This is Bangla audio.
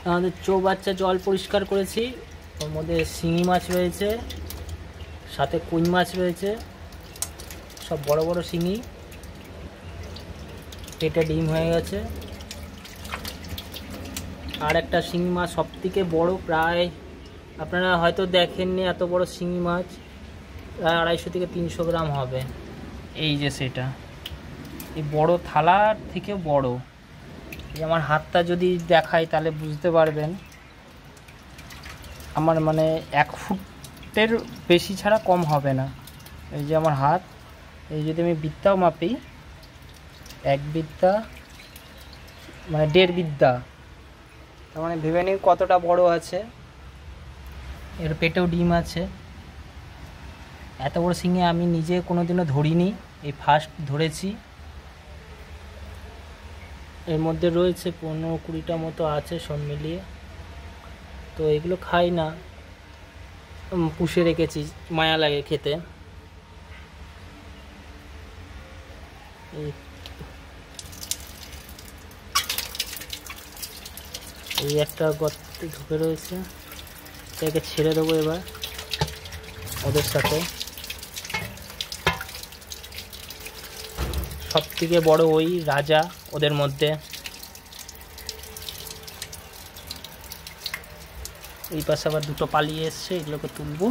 আমাদের চৌবাচ্চা জল পরিষ্কার করেছি, ওর মধ্যে শিঙি মাছ রয়েছে, সাথে কুই মাছ রয়েছে, সব বড় বড় শিঙি, পেটে ডিম হয়ে গেছে। আর একটা শিঙি মাছ সব থেকে বড়ো, প্রায় আপনারা হয়তো দেখেননি এত বড় শিঙি মাছ, প্রায় 250 থেকে 300 গ্রাম হবে। এই যে সেটা, এই বড় থালার থেকে বড়। এই আমার হাতটা যদি দেখাই তাহলে বুঝতে পারবেন, আমার মানে 1 ফুটের বেশি ছাড়া কম হবে না। এই যে আমার হাত, এই যদি আমি বিদ্যাও মাপি, 1 বিদ্যা মানে 1.5 বিদ্যা, তার মানে ভেবে নিন কতটা বড় আছে। এর পেটেও ডিম আছে। এত বড় শিঙে আমি নিজে কোনোদিনও ধরিনি, এই ফার্স্ট ধরেছি। এর মধ্যে রয়েছে 15-20টা মতো আছে সব মিলিয়ে। তো এগুলো খাই না, পুষে রেখেছি, মায়া লাগে খেতে। এই একটা গর্তে ঢুকে রয়েছে, এটাকে ছেড়ে দেবো এবার ওদের সাথে। সব থেকে বড় ওই রাজা ওদের মধ্যে। এই পাশে আবার 2টো পালিয়ে এসছে, এগুলোকে তুলবো।